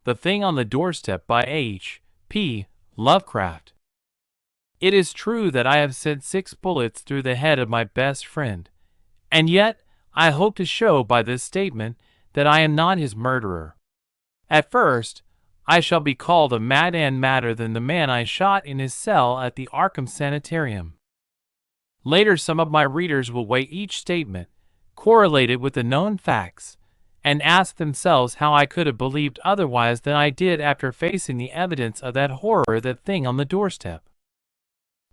The Thing on the Doorstep by H. P. Lovecraft. It is true that I have sent 6 bullets through the head of my best friend, and yet I hope to show by this statement that I am not his murderer. At first, I shall be called a madman madder than the man I shot in his cell at the Arkham Sanitarium. Later, some of my readers will weigh each statement, correlate it with the known facts, and ask themselves how I could have believed otherwise than I did after facing the evidence of that horror, that thing on the doorstep.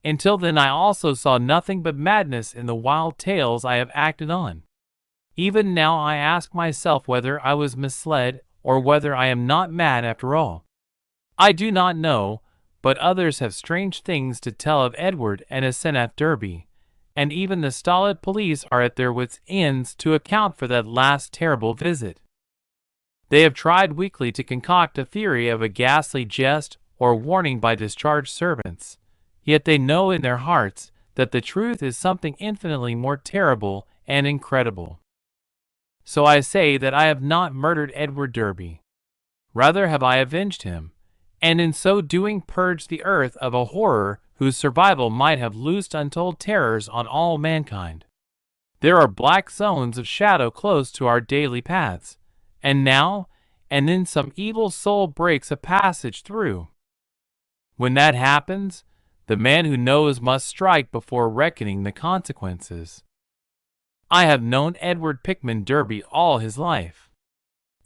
Until then, I also saw nothing but madness in the wild tales I have acted on. Even now I ask myself whether I was misled, or whether I am not mad after all. I do not know, but others have strange things to tell of Edward and Asenath Derby, and even the stolid police are at their wits' ends to account for that last terrible visit. They have tried weakly to concoct a theory of a ghastly jest or warning by discharged servants, yet they know in their hearts that the truth is something infinitely more terrible and incredible. So I say that I have not murdered Edward Derby. Rather have I avenged him, and in so doing purged the earth of a horror whose survival might have loosed untold terrors on all mankind. There are black zones of shadow close to our daily paths, and now and then some evil soul breaks a passage through. When that happens, the man who knows must strike before reckoning the consequences. I have known Edward Pickman Derby all his life.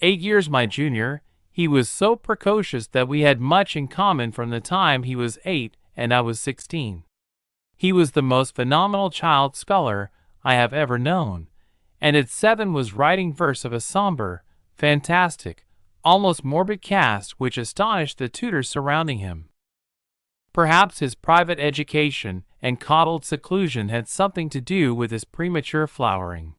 8 years my junior, he was so precocious that we had much in common from the time he was 8 and I was 16. He was the most phenomenal child scholar I have ever known, and at 7 was writing verse of a somber, fantastic, almost morbid cast which astonished the tutors surrounding him. Perhaps his private education and coddled seclusion had something to do with his premature flowering.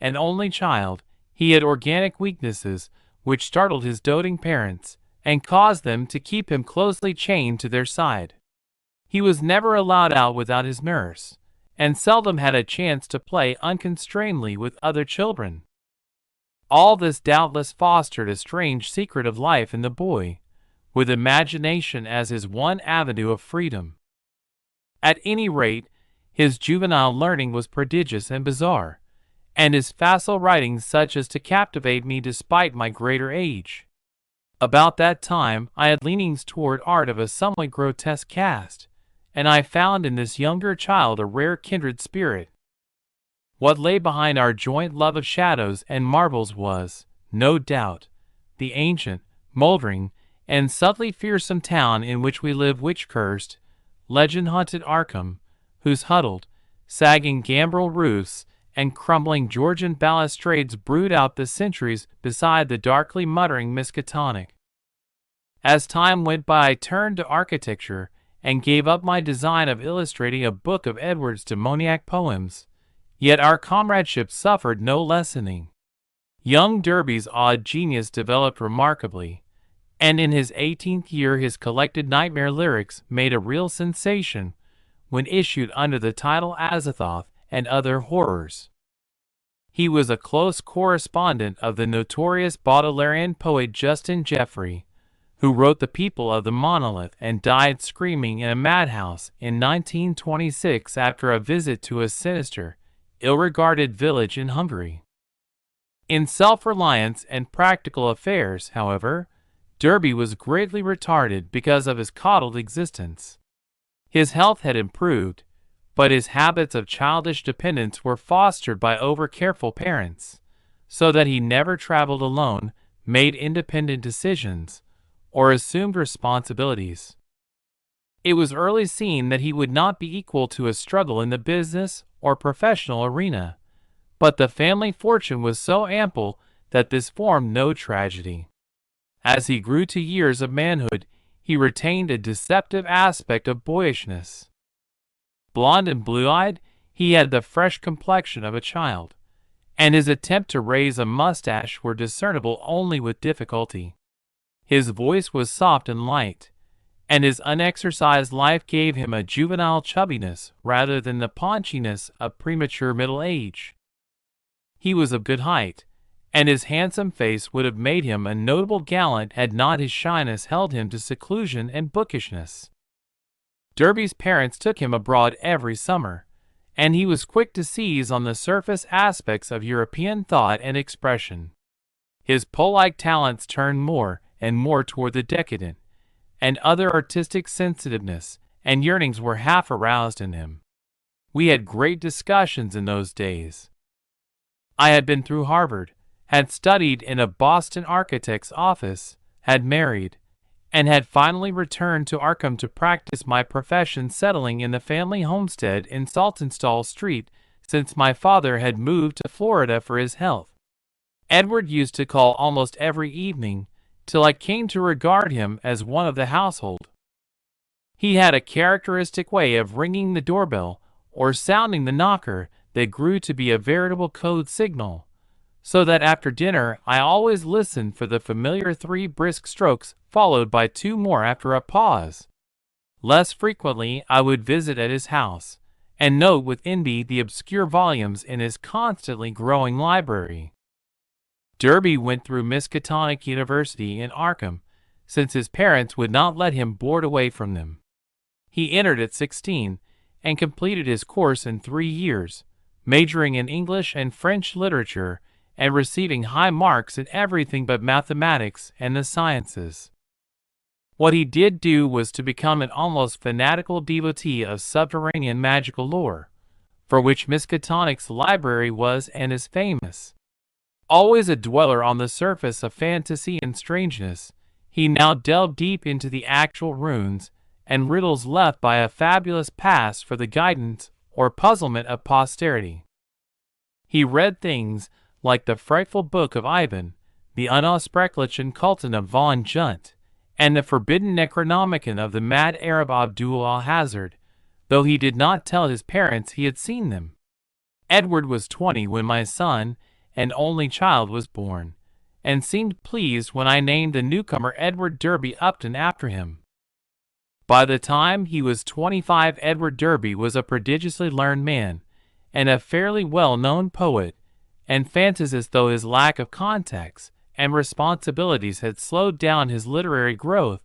An only child, he had organic weaknesses which startled his doting parents and caused them to keep him closely chained to their side. He was never allowed out without his nurse, and seldom had a chance to play unconstrainedly with other children. All this doubtless fostered a strange secret of life in the boy, with imagination as his one avenue of freedom. At any rate, his juvenile learning was prodigious and bizarre, and his facile writing such as to captivate me despite my greater age. About that time I had leanings toward art of a somewhat grotesque cast, and I found in this younger child a rare kindred spirit. What lay behind our joint love of shadows and marbles was, no doubt, the ancient, moldering, and subtly fearsome town in which we live, witch-cursed, legend-haunted Arkham, whose huddled, sagging gambrel roofs and crumbling Georgian balustrades brood out the centuries beside the darkly muttering Miskatonic. As time went by, I turned to architecture and gave up my design of illustrating a book of Edward's demoniac poems, yet our comradeship suffered no lessening. Young Derby's odd genius developed remarkably, and in his 18th year his collected nightmare lyrics made a real sensation when issued under the title Azathoth and Other Horrors. He was a close correspondent of the notorious Baudelairean poet Justin Jeffrey, who wrote The People of the Monolith and died screaming in a madhouse in 1926 after a visit to a sinister, ill-regarded village in Hungary. In self-reliance and practical affairs, however, Derby was greatly retarded because of his coddled existence. His health had improved, but his habits of childish dependence were fostered by over-careful parents, so that he never traveled alone, made independent decisions, or assumed responsibilities. It was early seen that he would not be equal to a struggle in the business or professional arena, but the family fortune was so ample that this formed no tragedy. As he grew to years of manhood, he retained a deceptive aspect of boyishness. Blond and blue-eyed, he had the fresh complexion of a child, and his attempt to raise a mustache were discernible only with difficulty. His voice was soft and light, and his unexercised life gave him a juvenile chubbiness rather than the paunchiness of premature middle age. He was of good height, and his handsome face would have made him a notable gallant had not his shyness held him to seclusion and bookishness. Derby's parents took him abroad every summer, and he was quick to seize on the surface aspects of European thought and expression. His polite talents turned more and more toward the decadent, and other artistic sensitiveness and yearnings were half aroused in him. We had great discussions in those days. I had been through Harvard, had studied in a Boston architect's office, had married, and had finally returned to Arkham to practice my profession, settling in the family homestead in Saltonstall Street since my father had moved to Florida for his health. Edward used to call almost every evening, till I came to regard him as one of the household. He had a characteristic way of ringing the doorbell or sounding the knocker that grew to be a veritable code signal, so that after dinner I always listened for the familiar 3 brisk strokes followed by 2 more after a pause. Less frequently I would visit at his house, and note with envy the obscure volumes in his constantly growing library. Derby went through Miskatonic University in Arkham, since his parents would not let him board away from them. He entered at 16, and completed his course in 3 years, majoring in English and French literature, and receiving high marks in everything but mathematics and the sciences. What he did do was to become an almost fanatical devotee of subterranean magical lore, for which Miskatonic's library was and is famous. Always a dweller on the surface of fantasy and strangeness, he now delved deep into the actual runes and riddles left by a fabulous past for the guidance or puzzlement of posterity. He read things like the frightful Book of Ivan, the Unaussprechlichen Kulten of von Junt, and the forbidden Necronomicon of the mad Arab Abdul al-Hazard, though he did not tell his parents he had seen them. Edward was 20 when my son and only child was born, and seemed pleased when I named the newcomer Edward Derby Upton after him. By the time he was 25, Edward Derby was a prodigiously learned man, and a fairly well-known poet and fantasist, though his lack of contacts and responsibilities had slowed down his literary growth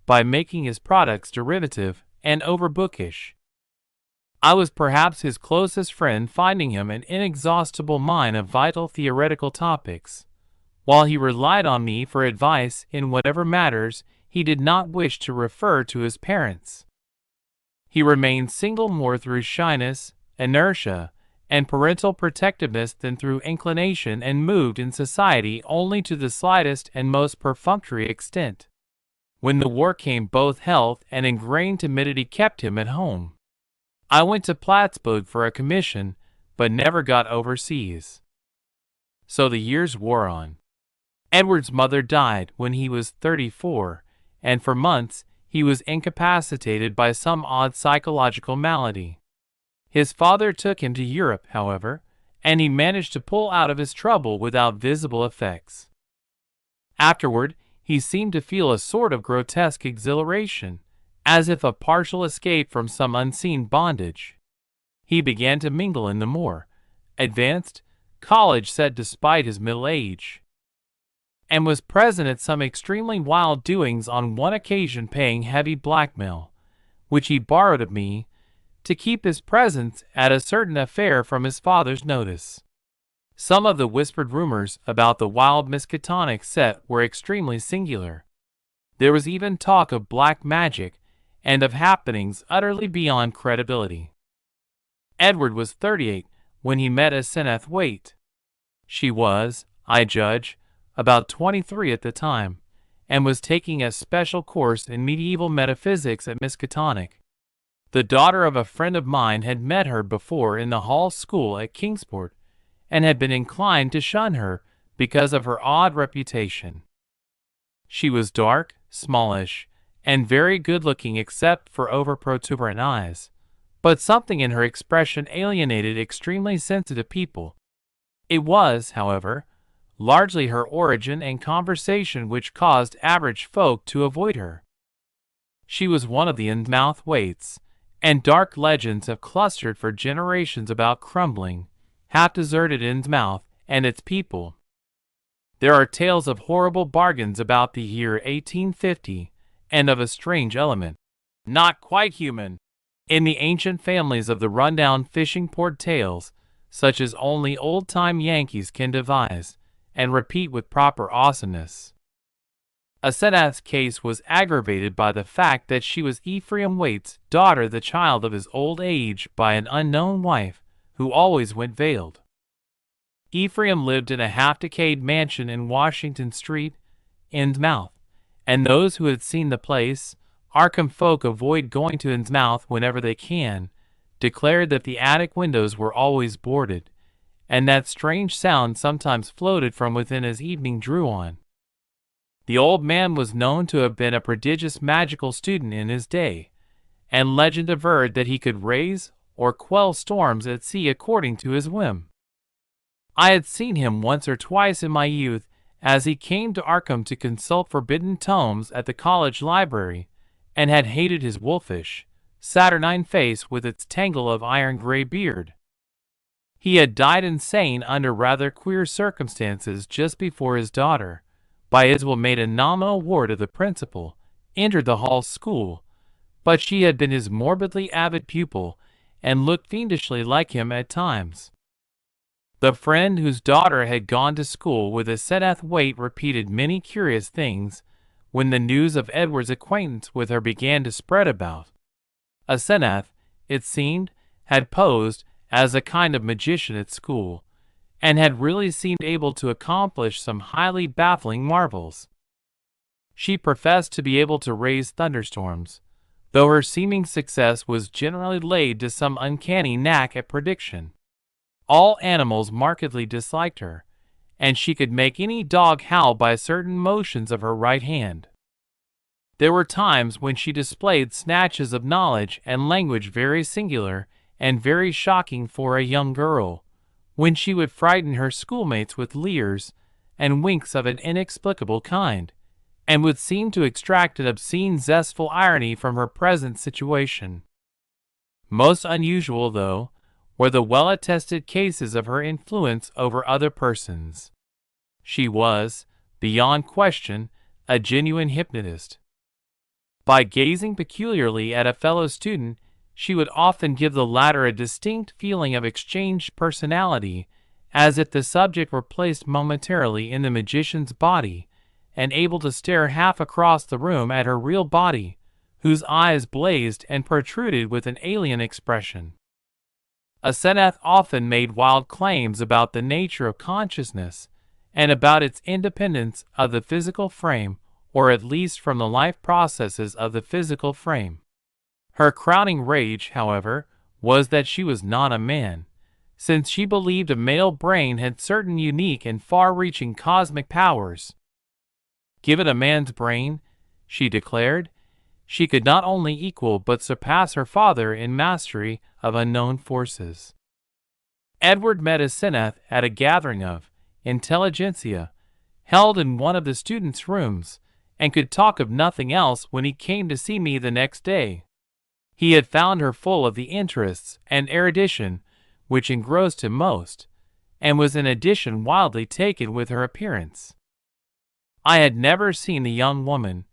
by making his products derivative and overbookish. I was perhaps his closest friend, finding him an inexhaustible mine of vital theoretical topics, while he relied on me for advice in whatever matters he did not wish to refer to his parents. He remained single more through shyness, inertia, and parental protectiveness than through inclination, and moved in society only to the slightest and most perfunctory extent. When the war came, both health and ingrained timidity kept him at home. I went to Plattsburgh for a commission, but never got overseas. So the years wore on. Edward's mother died when he was 34, and for months he was incapacitated by some odd psychological malady. His father took him to Europe, however, and he managed to pull out of his trouble without visible effects. Afterward, he seemed to feel a sort of grotesque exhilaration, as if a partial escape from some unseen bondage. He began to mingle in the more advanced college set despite his middle age, and was present at some extremely wild doings, on one occasion paying heavy blackmail, which he borrowed of me, to keep his presence at a certain affair from his father's notice. Some of the whispered rumors about the wild Miskatonic set were extremely singular. There was even talk of black magic and of happenings utterly beyond credibility. Edward was 38 when he met Asenath Waite. She was, I judge, about 23 at the time, and was taking a special course in medieval metaphysics at Miskatonic. The daughter of a friend of mine had met her before in the Hall School at Kingsport, and had been inclined to shun her because of her odd reputation. She was dark, smallish, and very good-looking except for over-protuberant eyes, but something in her expression alienated extremely sensitive people. It was, however, largely her origin and conversation which caused average folk to avoid her. She was one of the Innsmouth Waites, and dark legends have clustered for generations about crumbling, half-deserted Innsmouth and its people. There are tales of horrible bargains about the year 1850, and of a strange element, not quite human, in the ancient families of the rundown fishing port tales, such as only old-time Yankees can devise and repeat with proper awesomeness. Asenath's case was aggravated by the fact that she was Ephraim Waite's daughter, the child of his old age by an unknown wife who always went veiled. Ephraim lived in a half-decayed mansion in Washington Street, Innsmouth, and those who had seen the place, Arkham folk avoid going to Innsmouth whenever they can, declared that the attic windows were always boarded, and that strange sound sometimes floated from within as evening drew on. The old man was known to have been a prodigious magical student in his day, and legend averred that he could raise or quell storms at sea according to his whim. I had seen him once or twice in my youth as he came to Arkham to consult forbidden tomes at the college library, and had hated his wolfish, saturnine face with its tangle of iron-gray beard. He had died insane under rather queer circumstances just before his daughter, by his will made a nominal ward of the principal, entered the Hall school, but she had been his morbidly avid pupil, and looked fiendishly like him at times. The friend whose daughter had gone to school with Asenath Waite repeated many curious things when the news of Edward's acquaintance with her began to spread about. Asenath, it seemed, had posed as a kind of magician at school, and had really seemed able to accomplish some highly baffling marvels. She professed to be able to raise thunderstorms, though her seeming success was generally laid to some uncanny knack at prediction. All animals markedly disliked her, and she could make any dog howl by certain motions of her right hand. There were times when she displayed snatches of knowledge and language very singular and very shocking for a young girl, when she would frighten her schoolmates with leers and winks of an inexplicable kind, and would seem to extract an obscene zestful irony from her present situation. Most unusual, though, were the well-attested cases of her influence over other persons. She was, beyond question, a genuine hypnotist. By gazing peculiarly at a fellow student, she would often give the latter a distinct feeling of exchanged personality, as if the subject were placed momentarily in the magician's body, and able to stare half across the room at her real body, whose eyes blazed and protruded with an alien expression. Asenath often made wild claims about the nature of consciousness, and about its independence of the physical frame, or at least from the life processes of the physical frame. Her crowning rage, however, was that she was not a man, since she believed a male brain had certain unique and far-reaching cosmic powers. Given a man's brain, she declared, she could not only equal but surpass her father in mastery of unknown forces. Edward met Asenath at a gathering of intelligentsia, held in one of the students' rooms, and could talk of nothing else when he came to see me the next day. He had found her full of the interests and erudition which engrossed him most, and was in addition wildly taken with her appearance. I had never seen the young woman,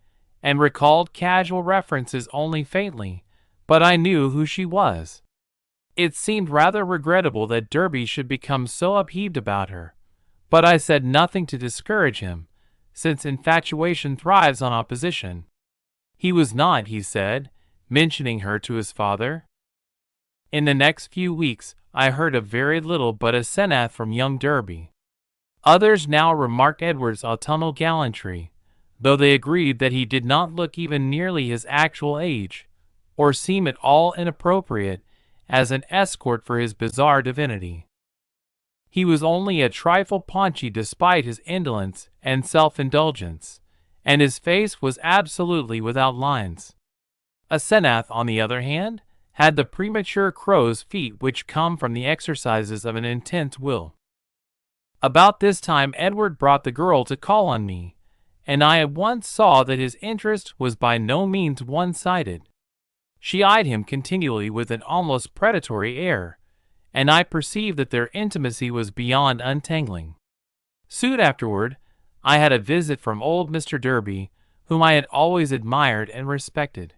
and recalled casual references only faintly, but I knew who she was. It seemed rather regrettable that Derby should become so upheaved about her, but I said nothing to discourage him, since infatuation thrives on opposition. He was not, he said, mentioning her to his father. In the next few weeks I heard of very little but Asenath from young Derby. Others now remarked Edward's autumnal gallantry, though they agreed that he did not look even nearly his actual age, or seem at all inappropriate as an escort for his bizarre divinity. He was only a trifle paunchy despite his indolence and self-indulgence, and his face was absolutely without lines. Asenath, on the other hand, had the premature crow's feet which come from the exercises of an intense will. About this time Edward brought the girl to call on me, and I at once saw that his interest was by no means one-sided. She eyed him continually with an almost predatory air, and I perceived that their intimacy was beyond untangling. Soon afterward, I had a visit from old Mr. Derby, whom I had always admired and respected.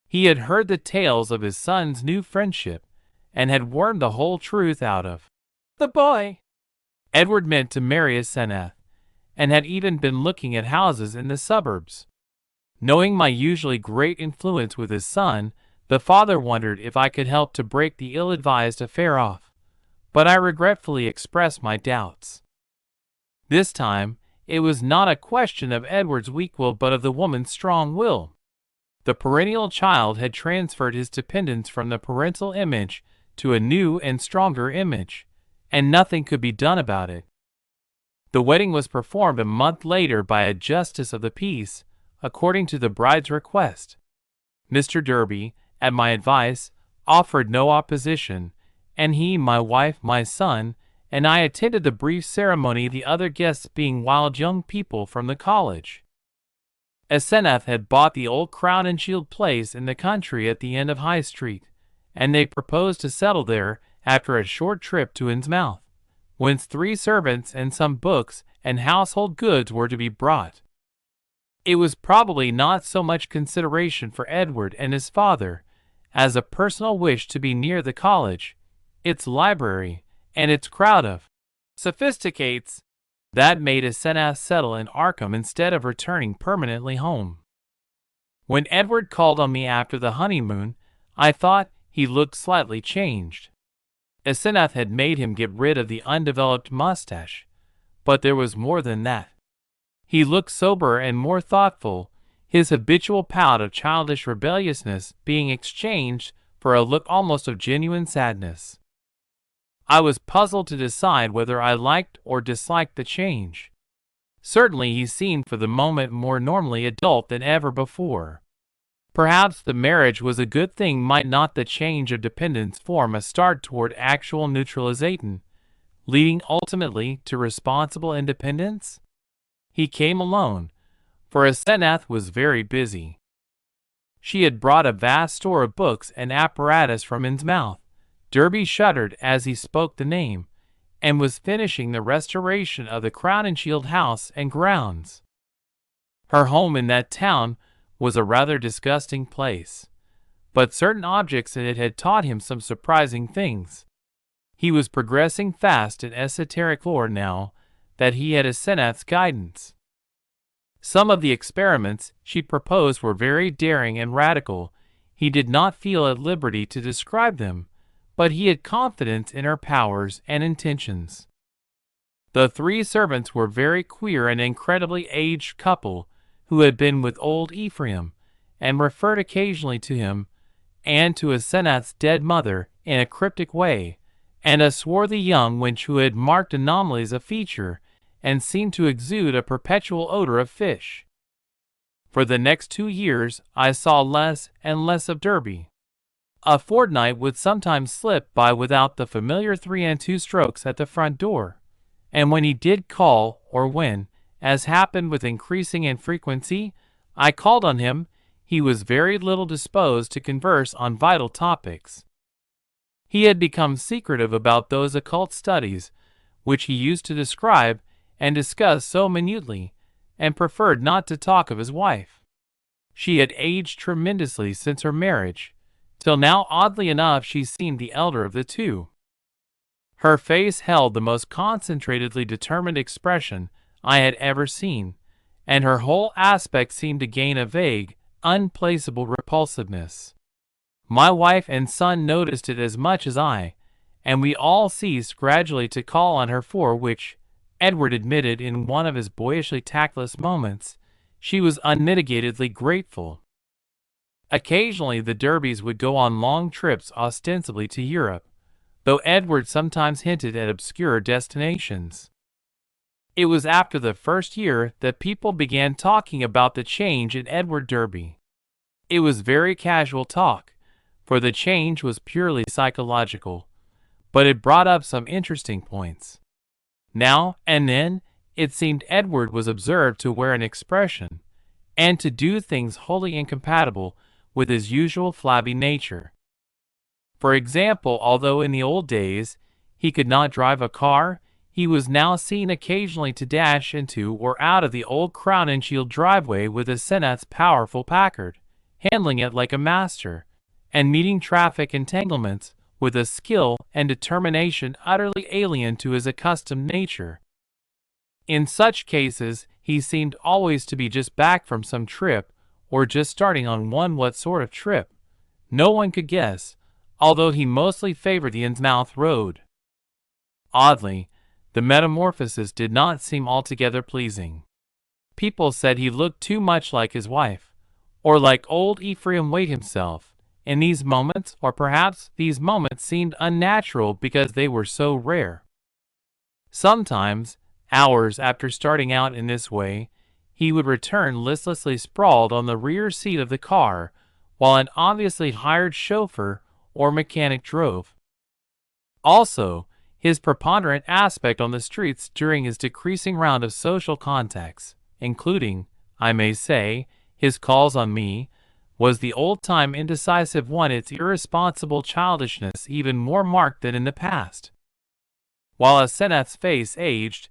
He had heard the tales of his son's new friendship, and had wormed the whole truth out of the boy. Edward meant to marry Asenath, and had even been looking at houses in the suburbs. Knowing my usually great influence with his son, the father wondered if I could help to break the ill-advised affair off, but I regretfully expressed my doubts. This time, it was not a question of Edward's weak will but of the woman's strong will. The perennial child had transferred his dependence from the parental image to a new and stronger image, and nothing could be done about it. The wedding was performed a month later by a justice of the peace, according to the bride's request. Mr. Derby, at my advice, offered no opposition, and he, my wife, my son, and I attended the brief ceremony, the other guests being wild young people from the college. Asenath had bought the old Crown and Shield place in the country at the end of High Street, and they proposed to settle there after a short trip to Innsmouth, whence 3 servants and some books and household goods were to be brought. It was probably not so much consideration for Edward and his father, as a personal wish to be near the college, its library, and its crowd of sophisticates, that made Asenath settle in Arkham instead of returning permanently home. When Edward called on me after the honeymoon, I thought he looked slightly changed. Asenath had made him get rid of the undeveloped mustache, but there was more than that. He looked sober and more thoughtful, his habitual pout of childish rebelliousness being exchanged for a look almost of genuine sadness. I was puzzled to decide whether I liked or disliked the change. Certainly he seemed for the moment more normally adult than ever before. Perhaps the marriage was a good thing. Might not the change of dependence form a start toward actual neutralization, leading ultimately to responsible independence? He came alone, for Asenath was very busy. She had brought a vast store of books and apparatus from Innsmouth. Derby shuddered as he spoke the name, and was finishing the restoration of the Crown and Shield house and grounds. Her home in that town was a rather disgusting place, but certain objects in it had taught him some surprising things. He was progressing fast in esoteric lore now that he had Asenath's guidance. Some of the experiments she proposed were very daring and radical. He did not feel at liberty to describe them, but he had confidence in her powers and intentions. The 3 servants were very queer, an incredibly aged couple who had been with old Ephraim, and referred occasionally to him and to Asenath's dead mother in a cryptic way, and a swarthy young wench who had marked anomalies of feature and seemed to exude a perpetual odor of fish. For the next 2 years I saw less and less of Derby. A fortnight would sometimes slip by without the familiar 3 and 2 strokes at the front door, and when he did call, or when, as happened with increasing infrequency, I called on him, he was very little disposed to converse on vital topics. He had become secretive about those occult studies which he used to describe and discuss so minutely, and preferred not to talk of his wife. She had aged tremendously since her marriage, till now oddly enough she seemed the elder of the 2. Her face held the most concentratedly determined expression I had ever seen, and her whole aspect seemed to gain a vague, unplaceable repulsiveness. My wife and son noticed it as much as I, and we all ceased gradually to call on her, for which, Edward admitted in one of his boyishly tactless moments, she was unmitigatedly grateful. Occasionally the Derbys would go on long trips ostensibly to Europe, though Edward sometimes hinted at obscure destinations. It was after the first year that people began talking about the change in Edward Derby. It was very casual talk, for the change was purely psychological, but it brought up some interesting points. Now and then, it seemed Edward was observed to wear an expression, and to do things wholly incompatible with his usual flabby nature. For example, although in the old days he could not drive a car, he was now seen occasionally to dash into or out of the old Crown and Shield driveway with a Senath's powerful Packard, handling it like a master, and meeting traffic entanglements with a skill and determination utterly alien to his accustomed nature. In such cases, he seemed always to be just back from some trip, or just starting on one. What sort of trip? No one could guess, although he mostly favored the Innsmouth road. Oddly, the metamorphosis did not seem altogether pleasing. People said he looked too much like his wife, or like old Ephraim Waite himself, in these moments, or perhaps these moments seemed unnatural because they were so rare. Sometimes, hours after starting out in this way, he would return listlessly sprawled on the rear seat of the car, while an obviously hired chauffeur or mechanic drove. Also, his preponderant aspect on the streets during his decreasing round of social contacts, including, I may say, his calls on me, was the old-time indecisive one, its irresponsible childishness even more marked than in the past. While Asenath's face aged,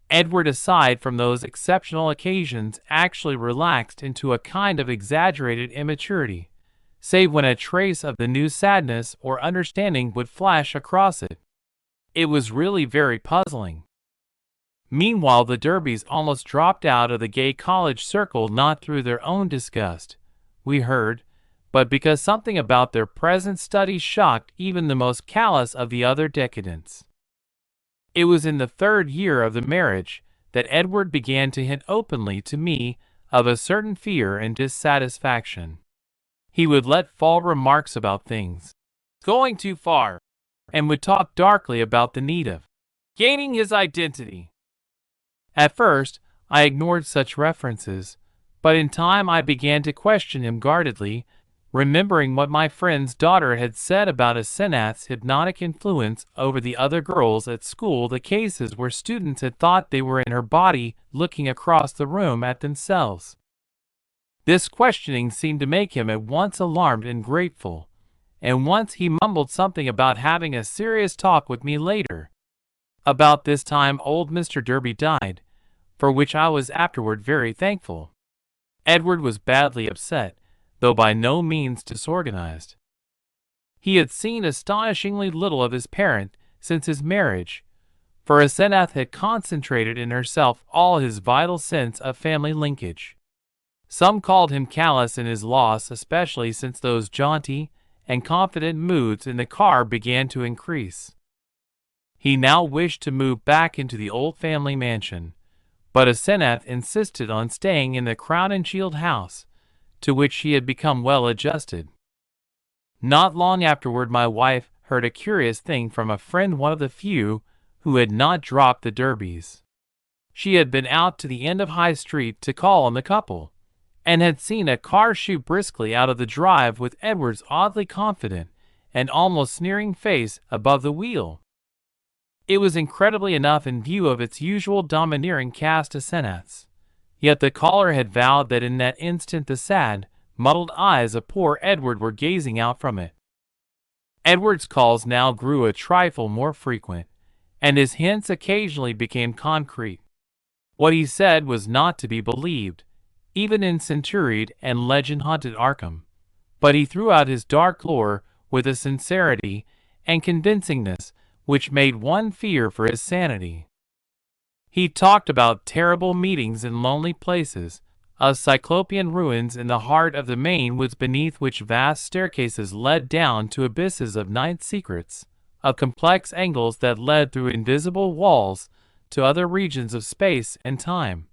Edward, aside from those exceptional occasions, actually relaxed into a kind of exaggerated immaturity, save when a trace of the new sadness or understanding would flash across it. It was really very puzzling. Meanwhile, the Derbys almost dropped out of the gay college circle, not through their own disgust, we heard, but because something about their present studies shocked even the most callous of the other decadents. It was in the third year of the marriage that Edward began to hint openly to me of a certain fear and dissatisfaction. He would let fall remarks about things going too far, and would talk darkly about the need of gaining his identity. At first, I ignored such references, but in time I began to question him guardedly, remembering what my friend's daughter had said about Asenath's hypnotic influence over the other girls at school, the cases where students had thought they were in her body looking across the room at themselves. This questioning seemed to make him at once alarmed and grateful, and once he mumbled something about having a serious talk with me later. About this time old Mr. Derby died, for which I was afterward very thankful. Edward was badly upset, though by no means disorganized. He had seen astonishingly little of his parent since his marriage, for Asenath had concentrated in herself all his vital sense of family linkage. Some called him callous in his loss, especially since those jaunty and confident moods in the car began to increase. He now wished to move back into the old family mansion, but Asenath insisted on staying in the Crown and Shield house, to which he had become well adjusted. Not long afterward my wife heard a curious thing from a friend, one of the few who had not dropped the Derbys. She had been out to the end of High Street to call on the couple, and had seen a car shoot briskly out of the drive with Edward's oddly confident and almost sneering face above the wheel. It was incredibly enough in view of its usual domineering cast Asenath's. Yet the caller had vowed that in that instant the sad, muddled eyes of poor Edward were gazing out from it. Edward's calls now grew a trifle more frequent, and his hints occasionally became concrete. What he said was not to be believed, even in centuried and legend-haunted Arkham, but he threw out his dark lore with a sincerity and convincingness which made one fear for his sanity. He talked about terrible meetings in lonely places, of cyclopean ruins in the heart of the Maine woods beneath which vast staircases led down to abysses of night secrets, of complex angles that led through invisible walls to other regions of space and time,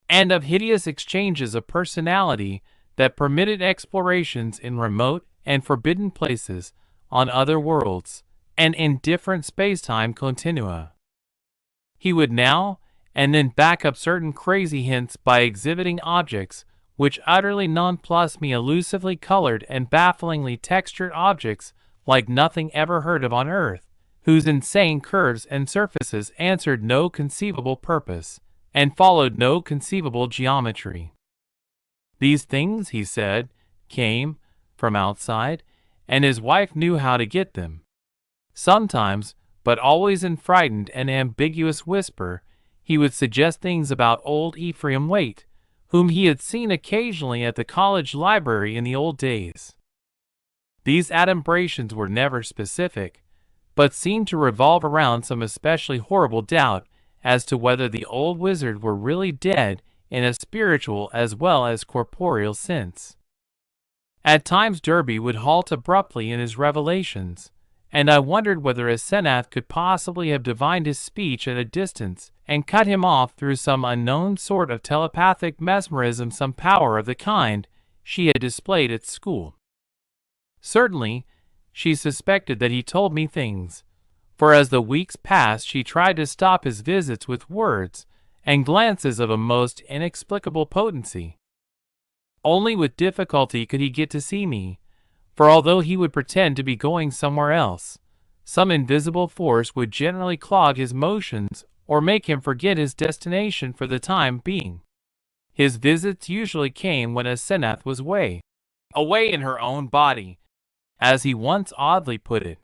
and of hideous exchanges of personality that permitted explorations in remote and forbidden places, on other worlds, and in different space-time continua. He would now and then back up certain crazy hints by exhibiting objects which utterly nonplussed me, elusively colored and bafflingly textured objects like nothing ever heard of on Earth, whose insane curves and surfaces answered no conceivable purpose and followed no conceivable geometry. These things, he said, came from outside, and his wife knew how to get them. Sometimes, but always in frightened and ambiguous whisper, he would suggest things about old Ephraim Waite, whom he had seen occasionally at the college library in the old days. These adumbrations were never specific, but seemed to revolve around some especially horrible doubt as to whether the old wizard were really dead in a spiritual as well as corporeal sense. At times Derby would halt abruptly in his revelations, and I wondered whether Asenath could possibly have divined his speech at a distance and cut him off through some unknown sort of telepathic mesmerism, some power of the kind she had displayed at school. Certainly, she suspected that he told me things, for as the weeks passed she tried to stop his visits with words and glances of a most inexplicable potency. Only with difficulty could he get to see me, for although he would pretend to be going somewhere else, some invisible force would generally clog his motions or make him forget his destination for the time being. His visits usually came when Asenath was away in her own body, as he once oddly put it.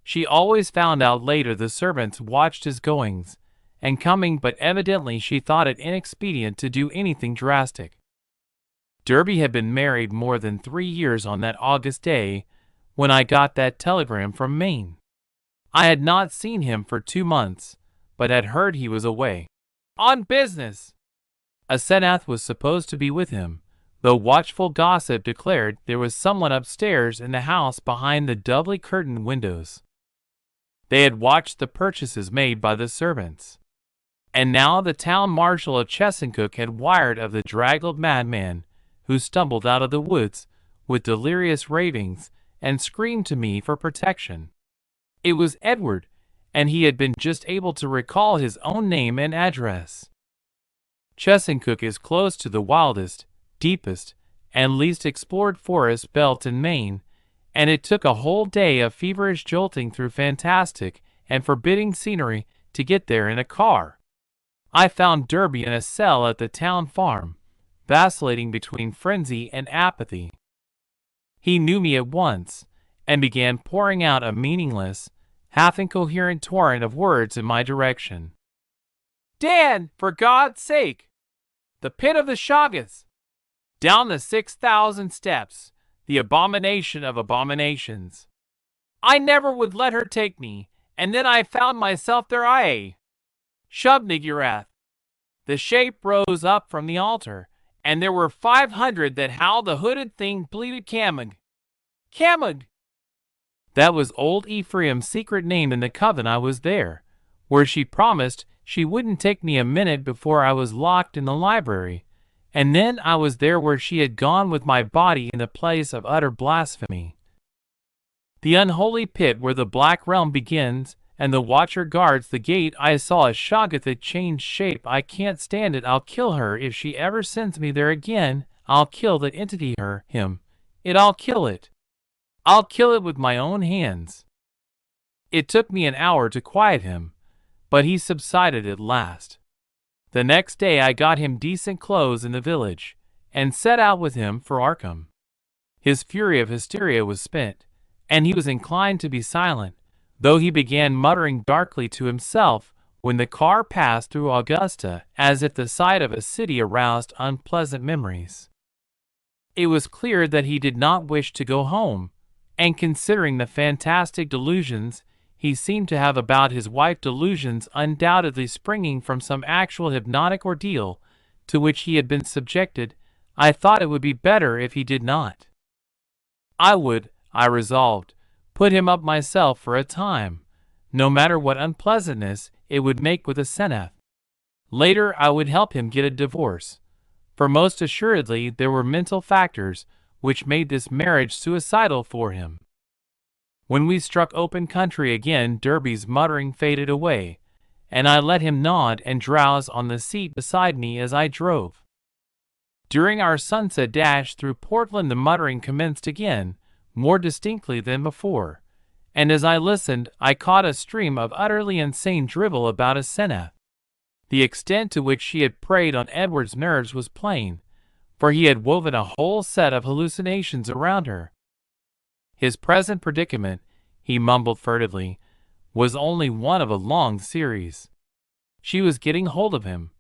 She always found out later the servants watched his goings and coming, but evidently she thought it inexpedient to do anything drastic. Derby had been married more than 3 years on that August day when I got that telegram from Maine. I had not seen him for 2 months, but had heard he was away on business. Asenath was supposed to be with him, though watchful gossip declared there was someone upstairs in the house behind the doubly curtained windows. They had watched the purchases made by the servants, and now the town marshal of Chesuncook had wired of the draggled madman who stumbled out of the woods with delirious ravings and screamed to me for protection. It was Edward, and he had been just able to recall his own name and address. Chesuncook is close to the wildest, deepest, and least explored forest belt in Maine, and it took a whole day of feverish jolting through fantastic and forbidding scenery to get there in a car. I found Derby in a cell at the town farm, vacillating between frenzy and apathy. He knew me at once, and began pouring out a meaningless, half-incoherent torrent of words in my direction. "Dan, for God's sake! The pit of the Shoggoths! Down the 6,000 steps, the abomination of abominations! I never would let her take me, and then I found myself there. Shub-Niggurath!" The shape rose up from the altar, and there were 500 that howled. The hooded thing bleated, "Camug! Camug!" That was old Ephraim's secret name in the coven. I was there, where she promised she wouldn't take me a minute before I was locked in the library, and then I was there where she had gone with my body in the place of utter blasphemy. The unholy pit where the black realm begins, and the watcher guards the gate. I saw a Shoggoth that changed shape. I can't stand it. I'll kill her if she ever sends me there again. I'll kill that entity, I'll kill it. I'll kill it with my own hands. It took me an hour to quiet him, but he subsided at last. The next day I got him decent clothes in the village, and set out with him for Arkham. His fury of hysteria was spent, and he was inclined to be silent, though he began muttering darkly to himself when the car passed through Augusta, as if the sight of a city aroused unpleasant memories. It was clear that he did not wish to go home, and considering the fantastic delusions he seemed to have about his wife, delusions undoubtedly springing from some actual hypnotic ordeal to which he had been subjected, I thought it would be better if he did not. I would, I resolved, put him up myself for a time, no matter what unpleasantness it would make with Asenath. Later I would help him get a divorce, for most assuredly there were mental factors which made this marriage suicidal for him. When we struck open country again, Derby's muttering faded away, and I let him nod and drowse on the seat beside me as I drove. During our sunset dash through Portland the muttering commenced again, more distinctly than before, and as I listened I caught a stream of utterly insane drivel about Asenath. The extent to which she had preyed on Edward's nerves was plain, for he had woven a whole set of hallucinations around her. His present predicament, he mumbled furtively, was only one of a long series. She was getting hold of him,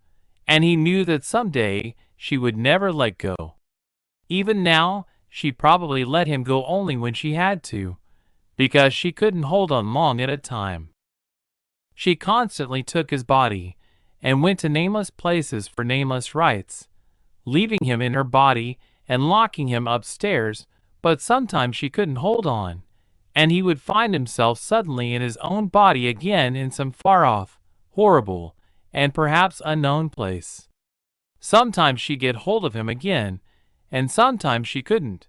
and he knew that someday she would never let go. Even now, she'd probably let him go only when she had to, because she couldn't hold on long at a time. She constantly took his body and went to nameless places for nameless rites, leaving him in her body and locking him upstairs, but sometimes she couldn't hold on, and he would find himself suddenly in his own body again in some far-off, horrible, and perhaps unknown place. Sometimes she'd get hold of him again, and sometimes she couldn't.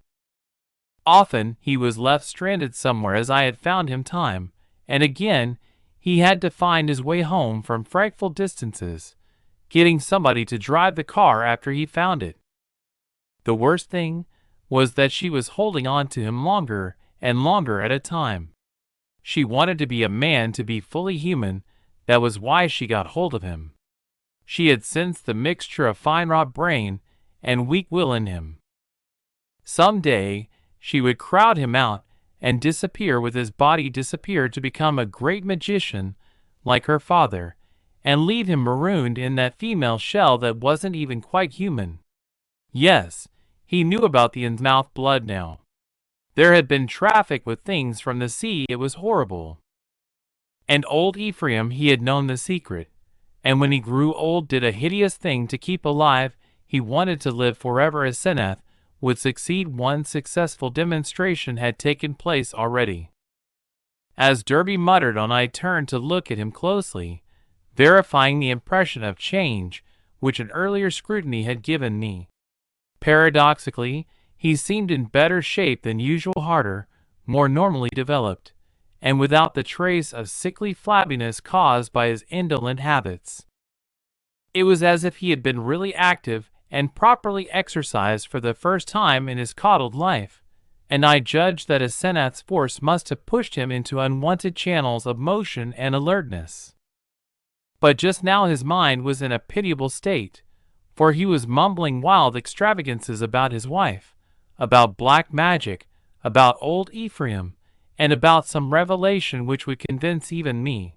Often he was left stranded somewhere as I had found him time, and again he had to find his way home from frightful distances, getting somebody to drive the car after he found it. The worst thing was that she was holding on to him longer and longer at a time. She wanted to be a man, to be fully human. That was why she got hold of him. She had sensed the mixture of fine-wrought brain and weak will in him. Some day she would crowd him out and disappear with his body, disappear to become a great magician like her father, and leave him marooned in that female shell that wasn't even quite human. Yes, he knew about the in-mouth blood now. There had been traffic with things from the sea. It was horrible. And old Ephraim, he had known the secret, and when he grew old did a hideous thing to keep alive. He wanted to live forever. As Senath would succeed. One successful demonstration had taken place already. As Derby muttered on, I turned to look at him closely, verifying the impression of change which an earlier scrutiny had given me. Paradoxically, he seemed in better shape than usual, harder, more normally developed, and without the trace of sickly flabbiness caused by his indolent habits. It was as if he had been really active and properly exercised for the first time in his coddled life, and I judged that Asenath's force must have pushed him into unwanted channels of motion and alertness. But just now his mind was in a pitiable state, for he was mumbling wild extravagances about his wife, about black magic, about old Ephraim, and about some revelation which would convince even me.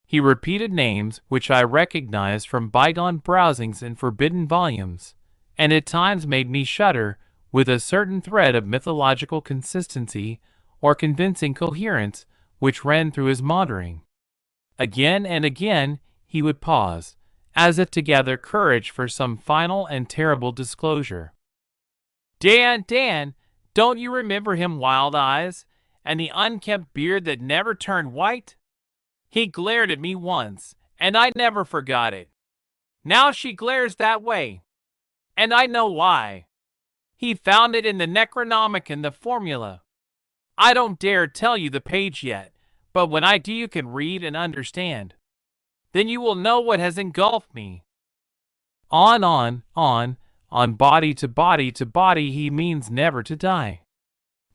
He repeated names which I recognized from bygone browsings in forbidden volumes, and at times made me shudder with a certain thread of mythological consistency or convincing coherence which ran through his maundering. Again and again he would pause, as if to gather courage for some final and terrible disclosure. Dan, don't you remember him, Wild Eyes, and the unkempt beard that never turned white? He glared at me once, and I never forgot it. Now she glares that way, and I know why. He found it in the Necronomicon, the formula. I don't dare tell you the page yet, but when I do you can read and understand. Then you will know what has engulfed me. On body to body to body, he means never to die.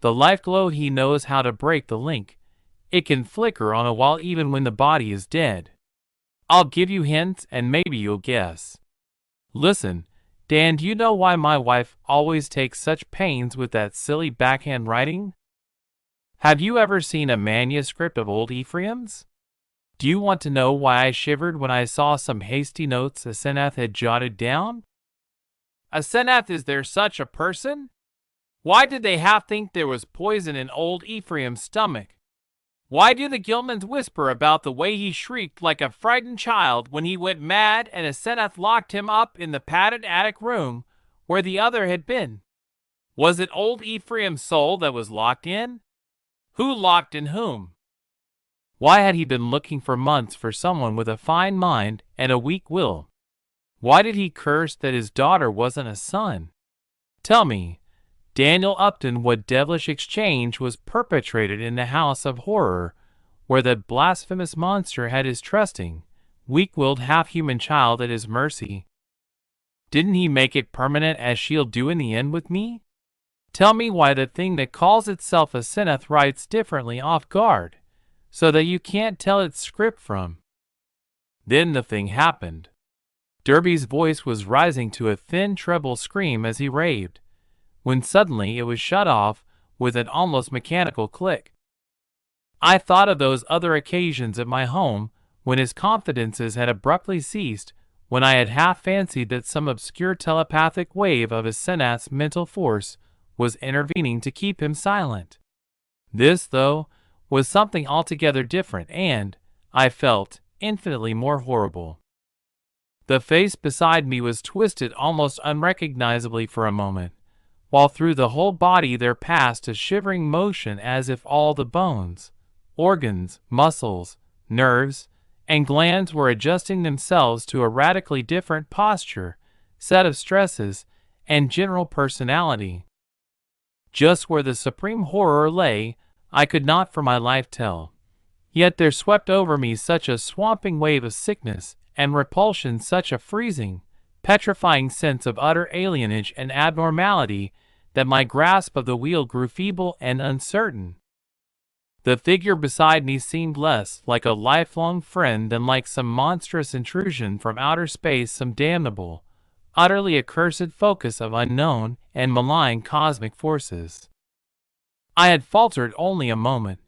The life glow, he knows how to break the link. It can flicker on a wall even when the body is dead. I'll give you hints and maybe you'll guess. Listen, Dan, do you know why my wife always takes such pains with that silly backhand writing? Have you ever seen a manuscript of old Ephraim's? Do you want to know why I shivered when I saw some hasty notes Asenath had jotted down? Asenath, is there such a person? Why did they think there was poison in old Ephraim's stomach? Why do the Gilmans whisper about the way he shrieked like a frightened child when he went mad and Asenath locked him up in the padded attic room where the other had been? Was it old Ephraim's soul that was locked in? Who locked in whom? Why had he been looking for months for someone with a fine mind and a weak will? Why did he curse that his daughter wasn't a son? Tell me, Daniel Upton, what devilish exchange was perpetrated in the house of horror where that blasphemous monster had his trusting, weak-willed half-human child at his mercy? Didn't he make it permanent as she'll do in the end with me? Tell me why the thing that calls itself Asenath writes differently off guard, so that you can't tell its script from. Then the thing happened. Derby's voice was rising to a thin treble scream as he raved, when suddenly it was shut off with an almost mechanical click. I thought of those other occasions at my home when his confidences had abruptly ceased, when I had half fancied that some obscure telepathic wave of his Senath's mental force was intervening to keep him silent. This, though, was something altogether different and, I felt, infinitely more horrible. The face beside me was twisted almost unrecognizably for a moment, while through the whole body there passed a shivering motion as if all the bones, organs, muscles, nerves, and glands were adjusting themselves to a radically different posture, set of stresses, and general personality. Just where the supreme horror lay, I could not for my life tell. Yet there swept over me such a swamping wave of sickness and repulsion, such a freezing, petrifying sense of utter alienage and abnormality, that my grasp of the wheel grew feeble and uncertain. The figure beside me seemed less like a lifelong friend than like some monstrous intrusion from outer space, some damnable, utterly accursed focus of unknown and malign cosmic forces. I had faltered only a moment,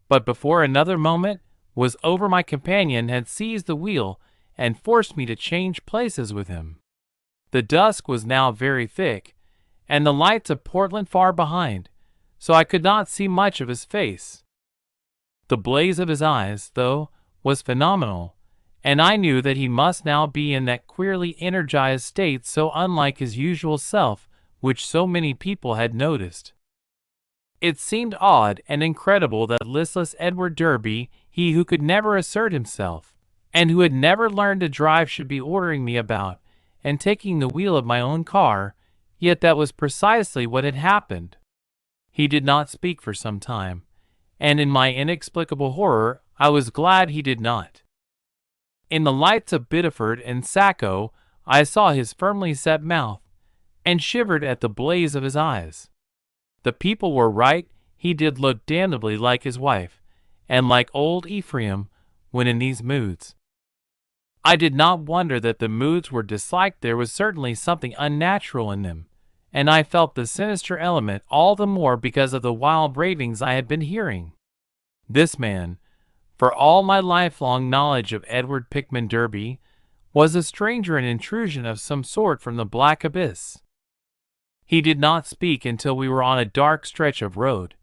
but before another moment was over my companion had seized the wheel and forced me to change places with him. The dusk was now very thick, and the lights of Portland far behind, so I could not see much of his face. The blaze of his eyes, though, was phenomenal, and I knew that he must now be in that queerly energized state so unlike his usual self, which so many people had noticed. It seemed odd and incredible that listless Edward Derby, he who could never assert himself, and who had never learned to drive, should be ordering me about, and taking the wheel of my own car, yet that was precisely what had happened. He did not speak for some time, and in my inexplicable horror I was glad he did not. In the lights of Biddeford and Sacco I saw his firmly set mouth, and shivered at the blaze of his eyes. The people were right, he did look damnably like his wife, and like old Ephraim, when in these moods. I did not wonder that the moods were disliked. There was certainly something unnatural in them, and I felt the sinister element all the more because of the wild ravings I had been hearing. This man, for all my lifelong knowledge of Edward Pickman Derby, was a stranger, an intrusion of some sort from the black abyss. He did not speak until we were on a dark stretch of road,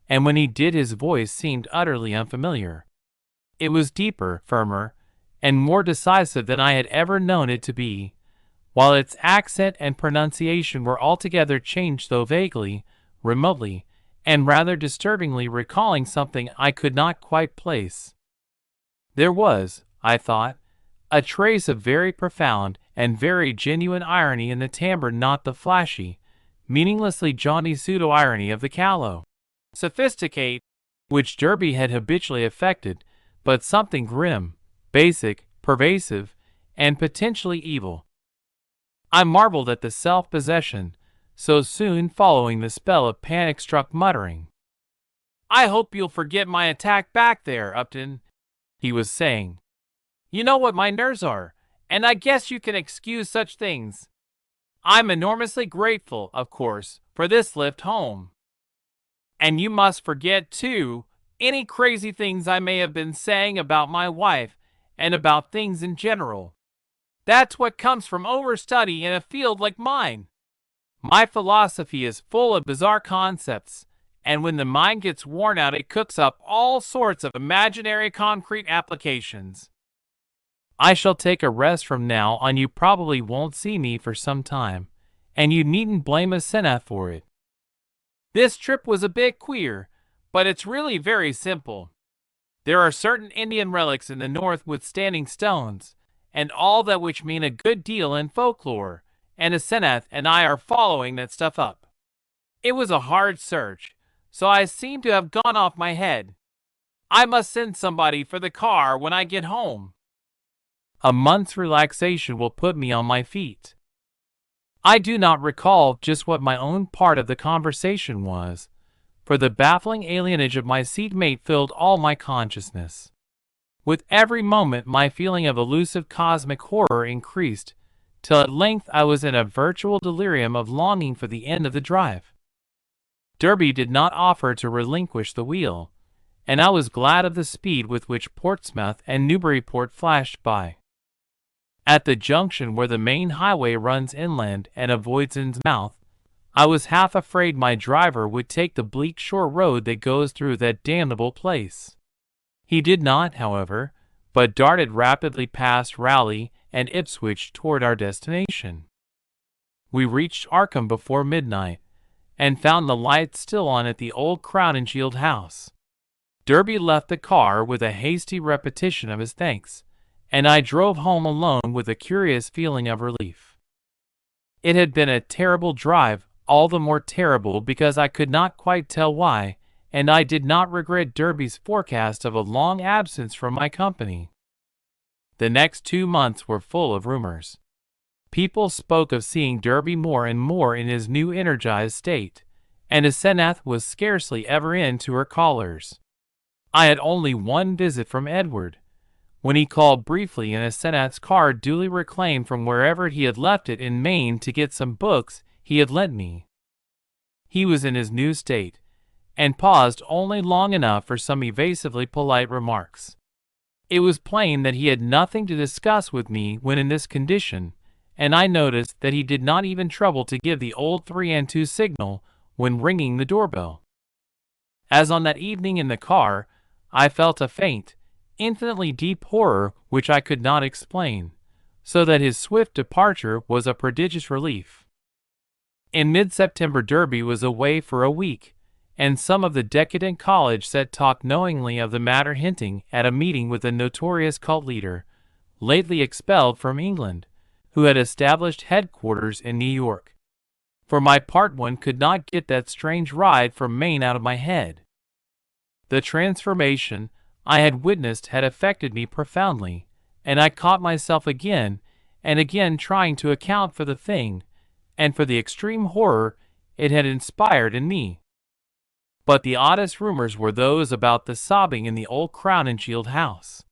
and when he did his voice seemed utterly unfamiliar. It was deeper, firmer, and more decisive than I had ever known it to be, while its accent and pronunciation were altogether changed, though vaguely, remotely, and rather disturbingly recalling something I could not quite place. There was, I thought, a trace of very profound and very genuine irony in the timbre, not the flashy, meaninglessly jaunty pseudo-irony of the callow sophisticate, which Derby had habitually affected, but something grim, basic, pervasive, and potentially evil. I marveled at the self-possession, so soon following the spell of panic-struck muttering. "I hope you'll forget my attack back there, Upton," he was saying. "You know what my nerves are, and I guess you can excuse such things. I'm enormously grateful, of course, for this lift home. And you must forget, too, any crazy things I may have been saying about my wife and about things in general. That's what comes from overstudy in a field like mine. My philosophy is full of bizarre concepts, and when the mind gets worn out it cooks up all sorts of imaginary concrete applications. I shall take a rest from now on. You probably won't see me for some time, and you needn't blame a Senath for it. This trip was a bit queer, but it's really very simple. There are certain Indian relics in the north with standing stones, and all that, which mean a good deal in folklore, and a Senath and I are following that stuff up. It was a hard search, so I seem to have gone off my head. I must send somebody for the car when I get home. A month's relaxation will put me on my feet." I do not recall just what my own part of the conversation was, for the baffling alienage of my seatmate filled all my consciousness. With every moment my feeling of elusive cosmic horror increased, till at length I was in a virtual delirium of longing for the end of the drive. Derby did not offer to relinquish the wheel, and I was glad of the speed with which Portsmouth and Newburyport flashed by. At the junction where the main highway runs inland and avoids Innsmouth, I was half afraid my driver would take the bleak shore road that goes through that damnable place. He did not, however, but darted rapidly past Raleigh and Ipswich toward our destination. We reached Arkham before midnight, and found the lights still on at the old Crown and Shield house. Derby left the car with a hasty repetition of his thanks, and I drove home alone with a curious feeling of relief. It had been a terrible drive, all the more terrible because I could not quite tell why, and I did not regret Derby's forecast of a long absence from my company. The next 2 months were full of rumors. People spoke of seeing Derby more and more in his new energized state, and Asenath was scarcely ever in to her callers. I had only one visit from Edward, when he called briefly in Asenath's car duly reclaimed from wherever he had left it in Maine to get some books he had lent me. He was in his new state, and paused only long enough for some evasively polite remarks. It was plain that he had nothing to discuss with me when in this condition, and I noticed that he did not even trouble to give the old 3 and 2 signal when ringing the doorbell. As on that evening in the car, I felt a faint, infinitely deep horror which I could not explain, so that his swift departure was a prodigious relief. In mid-September Derby was away for a week, and some of the decadent college set talked knowingly of the matter, hinting at a meeting with the notorious cult leader, lately expelled from England, who had established headquarters in New York. For my part, one could not get that strange ride from Maine out of my head. The transformation I had witnessed had affected me profoundly, and I caught myself again and again trying to account for the thing, and for the extreme horror it had inspired in me. But the oddest rumors were those about the sobbing in the old Crown and Shield house.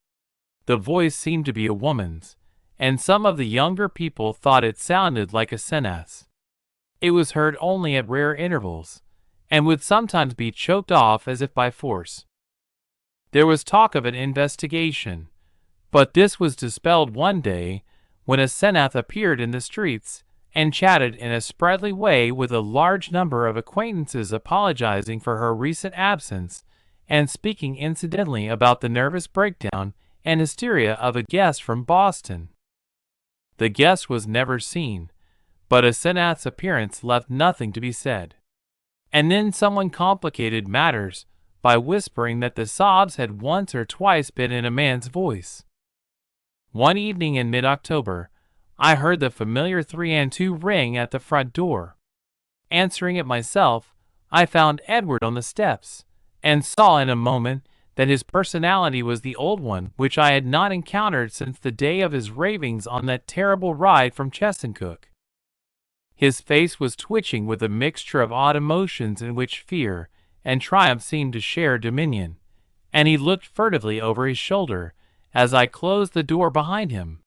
The voice seemed to be a woman's, and some of the younger people thought it sounded like Asenath's. It was heard only at rare intervals, and would sometimes be choked off as if by force. There was talk of an investigation, but this was dispelled one day when Asenath appeared in the streets and chatted in a sprightly way with a large number of acquaintances, apologizing for her recent absence and speaking incidentally about the nervous breakdown and hysteria of a guest from Boston. The guest was never seen, but Asenath's appearance left nothing to be said. And then someone complicated matters by whispering that the sobs had once or twice been in a man's voice. One evening in mid-October, I heard the familiar 3 and 2 ring at the front door. Answering it myself, I found Edward on the steps, and saw in a moment that his personality was the old one which I had not encountered since the day of his ravings on that terrible ride from Chesuncook. His face was twitching with a mixture of odd emotions in which fear and triumph seemed to share dominion, and he looked furtively over his shoulder as I closed the door behind him.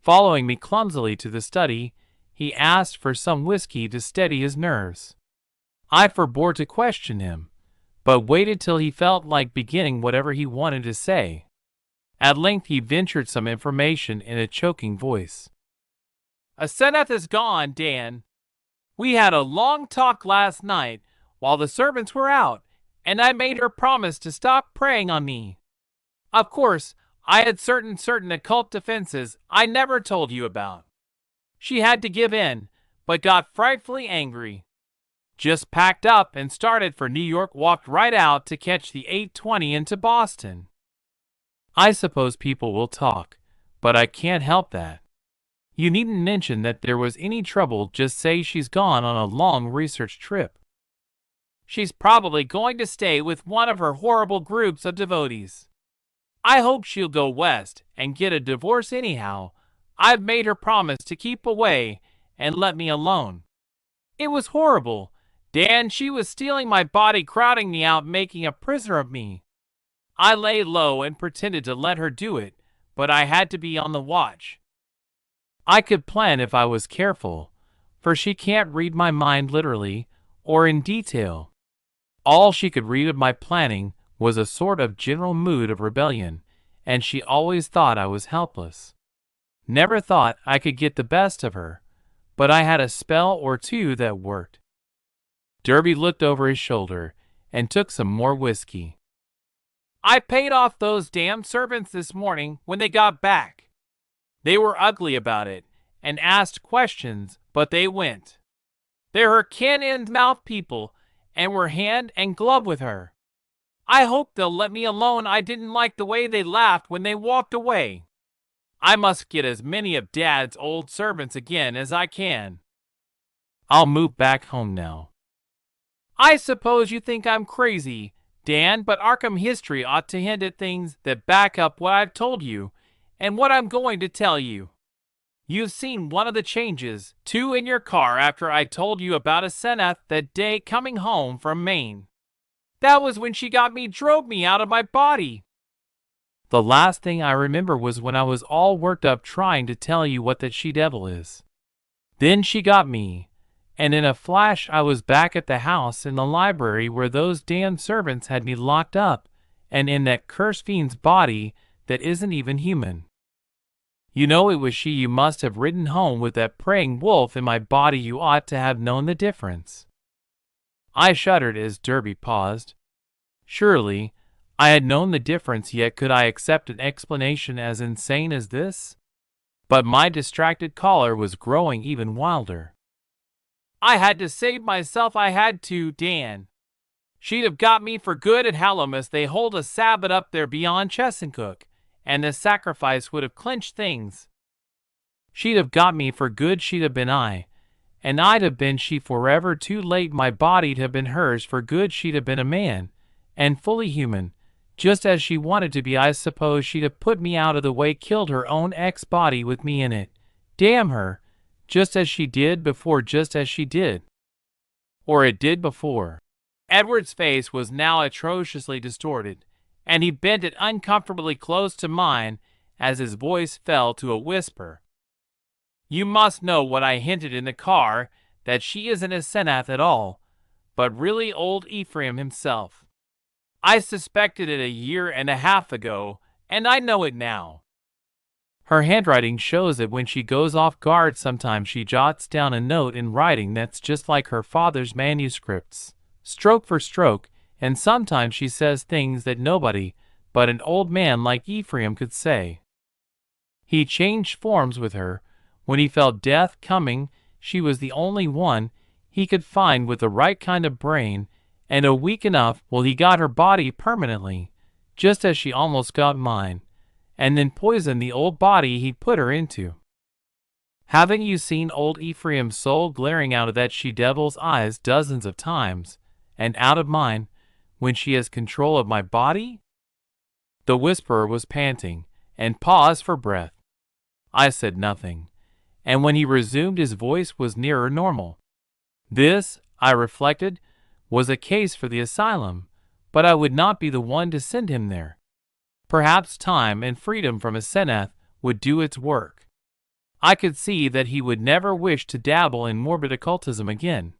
Following me clumsily to the study, he asked for some whiskey to steady his nerves. I forbore to question him, but waited till he felt like beginning whatever he wanted to say. At length he ventured some information in a choking voice. "Asenath is gone, Dan. We had a long talk last night while the servants were out, and I made her promise to stop preying on me. Of course, I had certain occult defenses I never told you about. She had to give in, but got frightfully angry. Just packed up and started for New York, walked right out to catch the 8:20 into Boston. I suppose people will talk, but I can't help that. You needn't mention that there was any trouble, just say she's gone on a long research trip. She's probably going to stay with one of her horrible groups of devotees. I hope she'll go west and get a divorce anyhow. I've made her promise to keep away and let me alone. It was horrible, Dan. She was stealing my body, crowding me out, making a prisoner of me. I lay low and pretended to let her do it, but I had to be on the watch. I could plan if I was careful, for she can't read my mind literally or in detail. All she could read of my planning was a sort of general mood of rebellion, and she always thought I was helpless. Never thought I could get the best of her, but I had a spell or two that worked. Derby looked over his shoulder and took some more whiskey. I paid off those damn servants this morning when they got back. They were ugly about it and asked questions, but they went. They're her kin and mouth people and were hand and glove with her. I hope they'll let me alone. I didn't like the way they laughed when they walked away. I must get as many of Dad's old servants again as I can. I'll move back home now. I suppose you think I'm crazy, Dan, but Arkham history ought to hint at things that back up what I've told you and what I'm going to tell you. You've seen one of the changes, too, in your car after I told you about a Senath that day coming home from Maine. That was when she drove me out of my body. The last thing I remember was when I was all worked up trying to tell you what that she-devil is. Then she got me, and in a flash I was back at the house in the library where those damn servants had me locked up, and in that cursed fiend's body that isn't even human. You know it was she. You must have ridden home with that praying wolf in my body. You ought to have known the difference. I shuddered as Derby paused. Surely, I had known the difference, yet could I accept an explanation as insane as this? But my distracted caller was growing even wilder. I had to save myself. I had to, Dan. She'd have got me for good at Hallowmas. They hold a Sabbath up there beyond Chesuncook, and the sacrifice would have clinched things. She'd have got me for good. She'd have been I, and I'd have been she forever. Too late. My body'd have been hers for good. She'd have been a man, and fully human, just as she wanted to be. I suppose she'd have put me out of the way, killed her own ex-body with me in it. Damn her, just as she did before, just as she did. Or it did before. Edward's face was now atrociously distorted, and he bent it uncomfortably close to mine as his voice fell to a whisper. You must know what I hinted in the car, that she isn't a Senath at all, but really old Ephraim himself. I suspected it 1.5 years ago, and I know it now. Her handwriting shows it. When she goes off guard, sometimes she jots down a note in writing that's just like her father's manuscripts, stroke for stroke, and sometimes she says things that nobody but an old man like Ephraim could say. He changed forms with her. When he felt death coming, she was the only one he could find with the right kind of brain, and weak enough. Well, he got her body permanently, just as she almost got mine, and then poisoned the old body he put her into. Haven't you seen old Ephraim's soul glaring out of that she-devil's eyes dozens of times, and out of mine, when she has control of my body? The whisperer was panting, and paused for breath. I said nothing, and when he resumed his voice was nearer normal. This, I reflected, was a case for the asylum, but I would not be the one to send him there. Perhaps time and freedom from a Senath would do its work. I could see that he would never wish to dabble in morbid occultism again.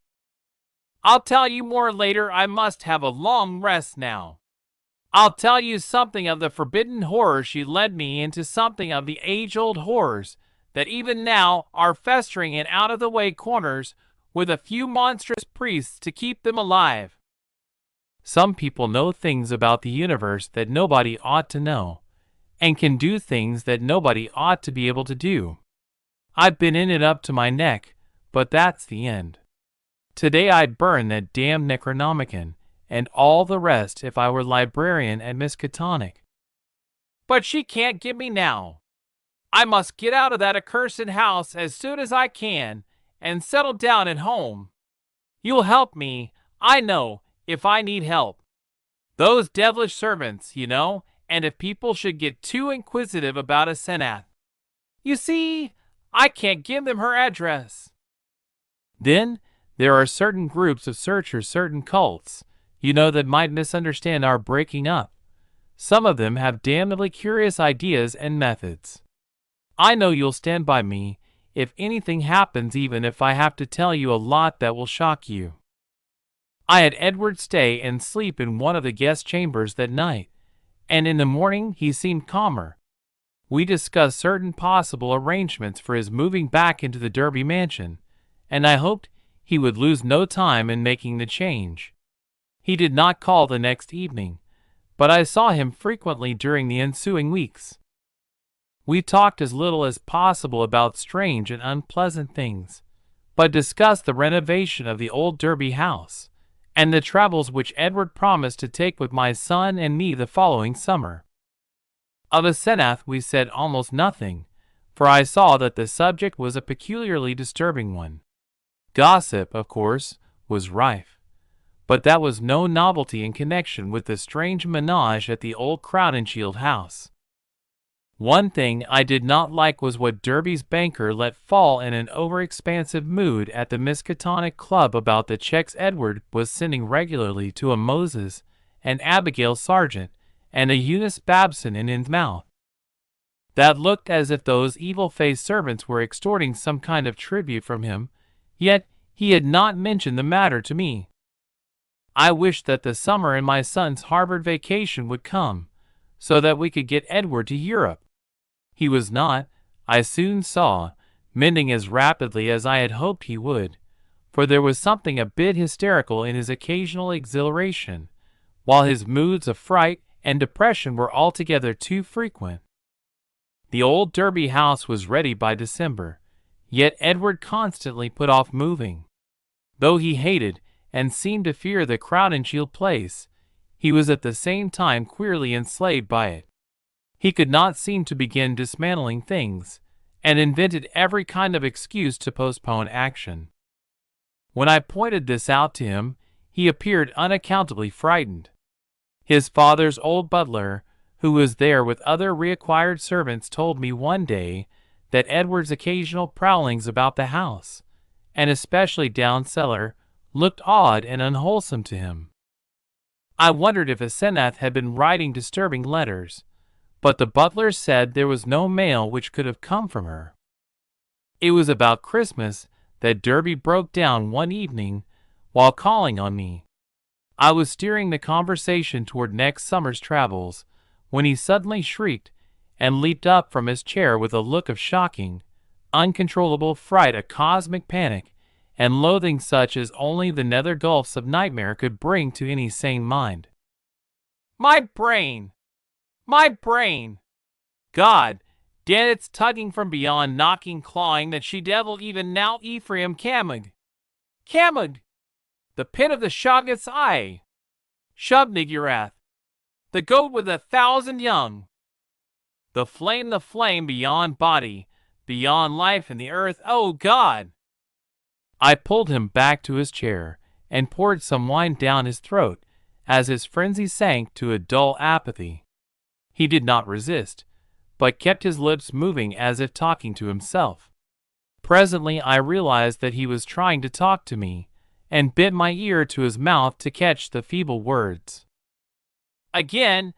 I'll tell you more later. I must have a long rest now. I'll tell you something of the forbidden horror. She led me into something of the age-old horrors that even now are festering in out-of-the-way corners with a few monstrous priests to keep them alive. Some people know things about the universe that nobody ought to know, and can do things that nobody ought to be able to do. I've been in it up to my neck, but that's the end. Today I'd burn that damn Necronomicon and all the rest if I were librarian at Miskatonic. But she can't get me now. I must get out of that accursed house as soon as I can and settle down at home. You'll help me, I know, if I need help. Those devilish servants, you know, and if people should get too inquisitive about a Senath. You see, I can't give them her address. Then there are certain groups of searchers, certain cults, you know, that might misunderstand our breaking up. Some of them have damnably curious ideas and methods. I know you'll stand by me if anything happens, even if I have to tell you a lot that will shock you. I had Edward stay and sleep in one of the guest chambers that night, and in the morning he seemed calmer. We discussed certain possible arrangements for his moving back into the Derby mansion, and I hoped he would lose no time in making the change. He did not call the next evening, but I saw him frequently during the ensuing weeks. We talked as little as possible about strange and unpleasant things, but discussed the renovation of the old Derby house, and the travels which Edward promised to take with my son and me the following summer. Of Asenath we said almost nothing, for I saw that the subject was a peculiarly disturbing one. Gossip, of course, was rife, but that was no novelty in connection with the strange menage at the old Crowninshield house. One thing I did not like was what Derby's banker let fall in an over-expansive mood at the Miskatonic Club about the checks Edward was sending regularly to a Moses, an Abigail Sargent, and a Eunice Babson in Innsmouth. That looked as if those evil-faced servants were extorting some kind of tribute from him, yet he had not mentioned the matter to me. I wished that the summer and my son's Harvard vacation would come, so that we could get Edward to Europe. He was not, I soon saw, mending as rapidly as I had hoped he would, for there was something a bit hysterical in his occasional exhilaration, while his moods of fright and depression were altogether too frequent. The old Derby house was ready by December, yet Edward constantly put off moving. Though he hated and seemed to fear the Crowninshield place, he was at the same time queerly enslaved by it. He could not seem to begin dismantling things, and invented every kind of excuse to postpone action. When I pointed this out to him, he appeared unaccountably frightened. His father's old butler, who was there with other reacquired servants, told me one day that Edward's occasional prowlings about the house, and especially down cellar, looked odd and unwholesome to him. I wondered if Asenath had been writing disturbing letters, but the butler said there was no mail which could have come from her. It was about Christmas that Derby broke down one evening while calling on me. I was steering the conversation toward next summer's travels, when he suddenly shrieked and leaped up from his chair with a look of shocking, uncontrollable fright, a cosmic panic, and loathing such as only the nether gulfs of nightmare could bring to any sane mind. My brain! My brain! God, damn, it's tugging from beyond, knocking, clawing, that she devil even now Ephraim Camug! Camug! The pin of the Shoggoth's eye! Shub-Niggurath! The goat with 1,000 young! The flame beyond body, beyond life in the earth, oh God! I pulled him back to his chair, and poured some wine down his throat, as his frenzy sank to a dull apathy. He did not resist, but kept his lips moving as if talking to himself. Presently I realized that he was trying to talk to me, and bit my ear to his mouth to catch the feeble words. Again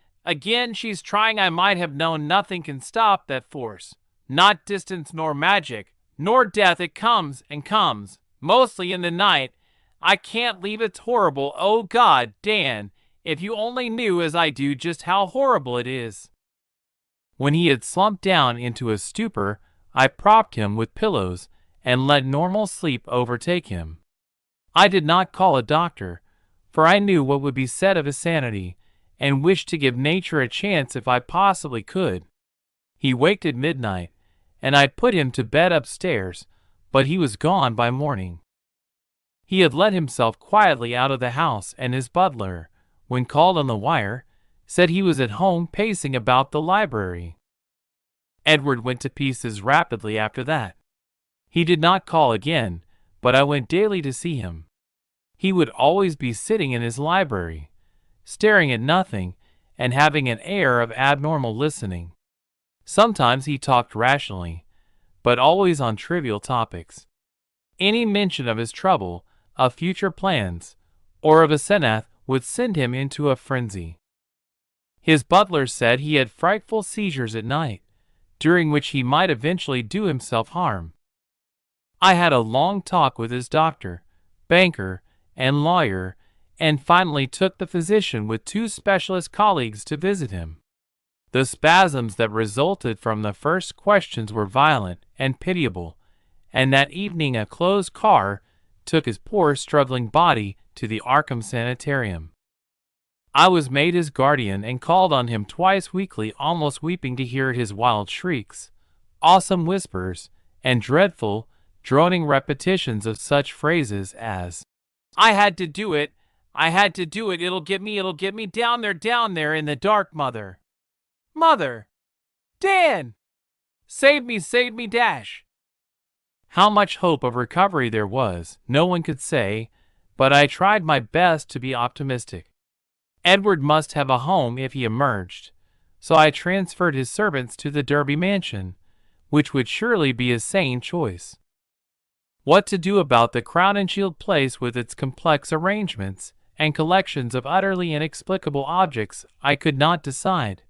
she's trying. I might have known nothing can stop that force. Not distance nor magic, nor death. It comes and comes, mostly in the night. I can't leave. It's horrible. Oh God, Dan, if you only knew as I do just how horrible it is. When he had slumped down into a stupor, I propped him with pillows and let normal sleep overtake him. I did not call a doctor, for I knew what would be said of his sanity, and wished to give nature a chance if I possibly could. He waked at midnight, and I put him to bed upstairs, but he was gone by morning. He had let himself quietly out of the house, and his butler, when called on the wire, said he was at home pacing about the library. Edward went to pieces rapidly after that. He did not call again, but I went daily to see him. He would always be sitting in his library, staring at nothing, and having an air of abnormal listening. Sometimes he talked rationally, but always on trivial topics. Any mention of his trouble, of future plans, or of Asenath would send him into a frenzy. His butler said he had frightful seizures at night, during which he might eventually do himself harm. I had a long talk with his doctor, banker, and lawyer, and finally took the physician with 2 specialist colleagues to visit him. The spasms that resulted from the first questions were violent and pitiable, and that evening a closed car took his poor struggling body to the Arkham Sanitarium. I was made his guardian and called on him twice weekly, almost weeping to hear his wild shrieks, awesome whispers, and dreadful, droning repetitions of such phrases as, "I had to do it, I had to do it, it'll get me down there in the dark, mother. Mother! Dan! Save me, dash!" How much hope of recovery there was, no one could say, but I tried my best to be optimistic. Edward must have a home if he emerged, so I transferred his servants to the Derby mansion, which would surely be a sane choice. What to do about the Crown and Shield place with its complex arrangements and collections of utterly inexplicable objects I could not decide,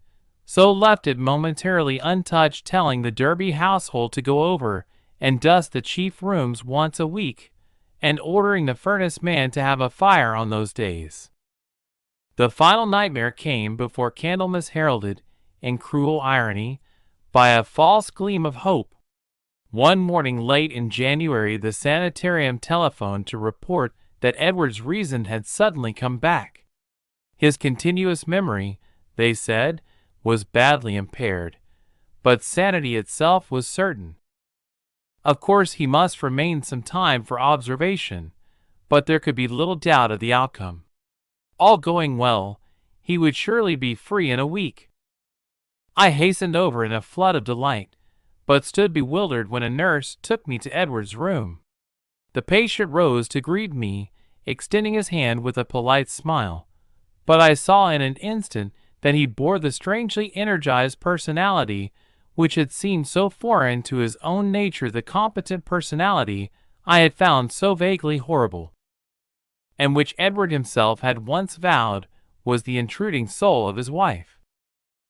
so left it momentarily untouched, telling the Derby household to go over and dust the chief rooms once a week, and ordering the furnace man to have a fire on those days. The final nightmare came before Candlemas, heralded, in cruel irony, by a false gleam of hope. One morning late in January, the sanitarium telephoned to report that Edward's reason had suddenly come back. His continuous memory, they said, was badly impaired, but sanity itself was certain. Of course, he must remain some time for observation, but there could be little doubt of the outcome. All going well, he would surely be free in a week. I hastened over in a flood of delight, but stood bewildered when a nurse took me to Edward's room. The patient rose to greet me, extending his hand with a polite smile, but I saw in an instant that he bore the strangely energized personality which had seemed so foreign to his own nature, the competent personality I had found so vaguely horrible, and which Edward himself had once vowed was the intruding soul of his wife.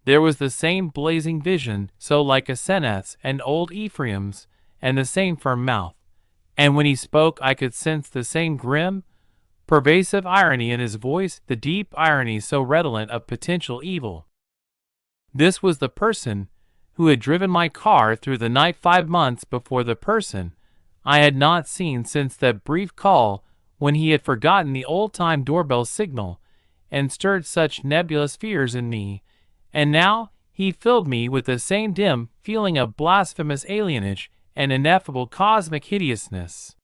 There was the same blazing vision, so like Asenath's and old Ephraim's, and the same firm mouth, and when he spoke I could sense the same grim, pervasive irony in his voice, the deep irony so redolent of potential evil. This was the person who had driven my car through the night 5 months before, the person I had not seen since that brief call when he had forgotten the old-time doorbell signal and stirred such nebulous fears in me, and now he filled me with the same dim feeling of blasphemous alienage and ineffable cosmic hideousness.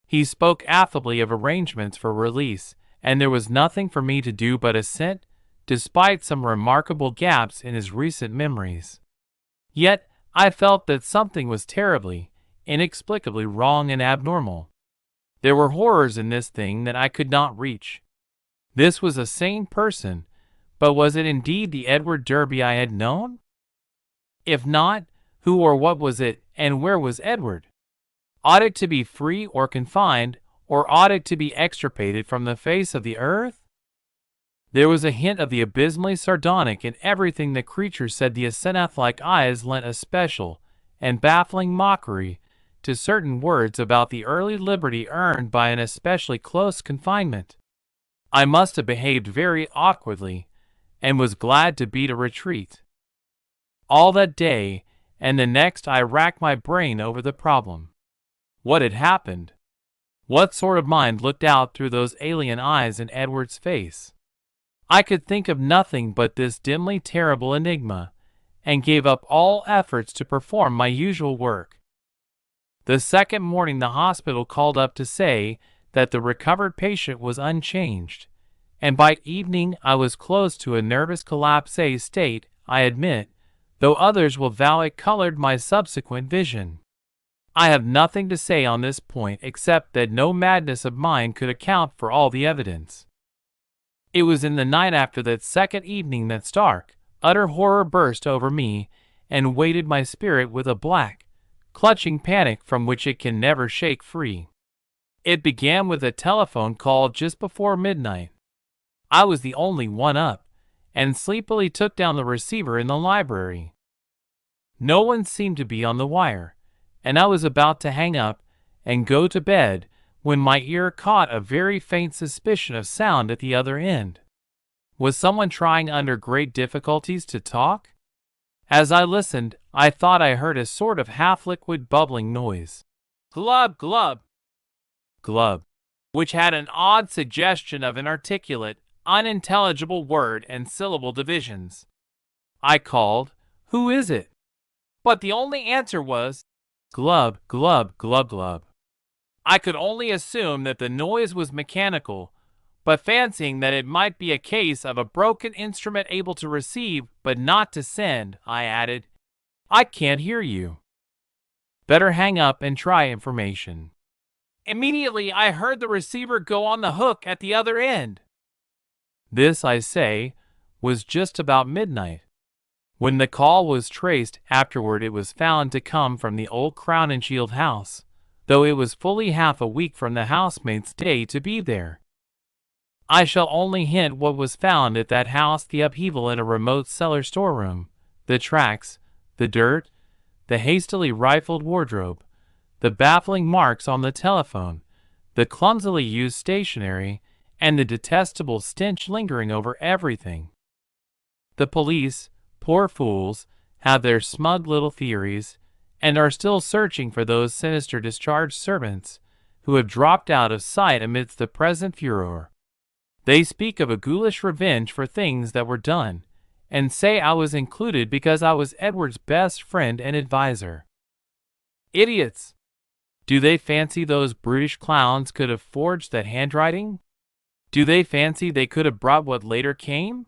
He spoke affably of arrangements for release, and there was nothing for me to do but assent, despite some remarkable gaps in his recent memories. Yet I felt that something was terribly, inexplicably wrong and abnormal. There were horrors in this thing that I could not reach. This was a sane person, but was it indeed the Edward Derby I had known? If not, who or what was it, and where was Edward? Ought it to be free or confined, or ought it to be extirpated from the face of the earth? There was a hint of the abysmally sardonic in everything the creature said. The Asenath-like eyes lent a special and baffling mockery to certain words about the early liberty earned by an especially close confinement. I must have behaved very awkwardly, and was glad to beat a retreat. All that day and the next I racked my brain over the problem. What had happened? What sort of mind looked out through those alien eyes in Edward's face? I could think of nothing but this dimly terrible enigma, and gave up all efforts to perform my usual work. The second morning the hospital called up to say that the recovered patient was unchanged, and by evening I was close to a nervous collapse state, I admit, though others will vow it colored my subsequent vision. I have nothing to say on this point except that no madness of mine could account for all the evidence. It was in the night after that second evening that stark, utter horror burst over me and weighted my spirit with a black, clutching panic from which it can never shake free. It began with a telephone call just before midnight. I was the only one up, and sleepily took down the receiver in the library. No one seemed to be on the wire, and I was about to hang up and go to bed when my ear caught a very faint suspicion of sound at the other end. Was someone trying under great difficulties to talk? As I listened, I thought I heard a sort of half-liquid bubbling noise. Glub, glub, glub, which had an odd suggestion of inarticulate, unintelligible word and syllable divisions. I called, "Who is it?" But the only answer was, glub, glub, glub, glub. I could only assume that the noise was mechanical, but fancying that it might be a case of a broken instrument able to receive but not to send, I added, "I can't hear you. Better hang up and try information." Immediately I heard the receiver go on the hook at the other end. This, I say, was just about midnight. When the call was traced, afterward it was found to come from the old Crown and Shield house, though it was fully half a week from the housemaid's day to be there. I shall only hint what was found at that house: the upheaval in a remote cellar storeroom, the tracks, the dirt, the hastily rifled wardrobe, the baffling marks on the telephone, the clumsily used stationery, and the detestable stench lingering over everything. The police, poor fools, have their smug little theories, and are still searching for those sinister discharged servants who have dropped out of sight amidst the present furor. They speak of a ghoulish revenge for things that were done, and say I was included because I was Edward's best friend and adviser. Idiots! Do they fancy those brutish clowns could have forged that handwriting? Do they fancy they could have brought what later came?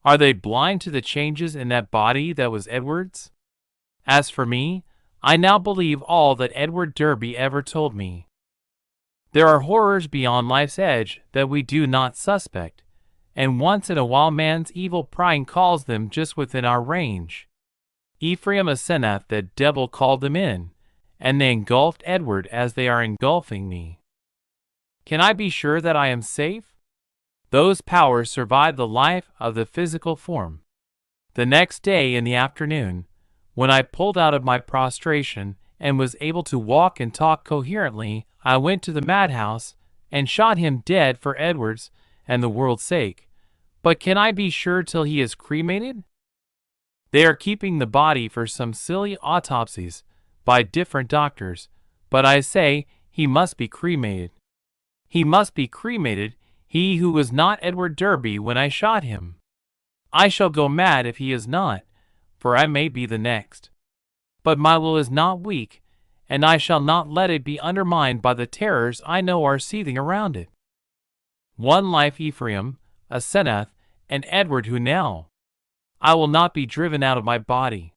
Are they blind to the changes in that body that was Edward's? As for me, I now believe all that Edward Derby ever told me. There are horrors beyond life's edge that we do not suspect, and once in a while man's evil prying calls them just within our range. Ephraim Asenath, that devil, called them in, and they engulfed Edward as they are engulfing me. Can I be sure that I am safe? Those powers survive the life of the physical form. The next day in the afternoon, when I pulled out of my prostration and was able to walk and talk coherently, I went to the madhouse and shot him dead for Edward's and the world's sake. But can I be sure till he is cremated? They are keeping the body for some silly autopsies by different doctors, but I say he must be cremated. He must be cremated, he who was not Edward Derby when I shot him. I shall go mad if he is not, for I may be the next. But my will is not weak, and I shall not let it be undermined by the terrors I know are seething around it. One life, Ephraim, Asenath, and Edward Hunell. I will not be driven out of my body.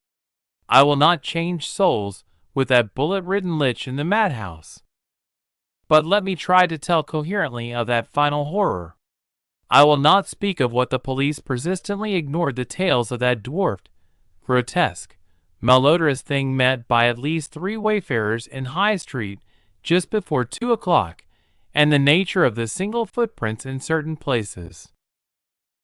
I will not change souls with that bullet-ridden lich in the madhouse. But let me try to tell coherently of that final horror. I will not speak of what the police persistently ignored: the tales of that dwarfed, grotesque, malodorous thing met by at least 3 wayfarers in High Street just before 2 o'clock, and the nature of the single footprints in certain places.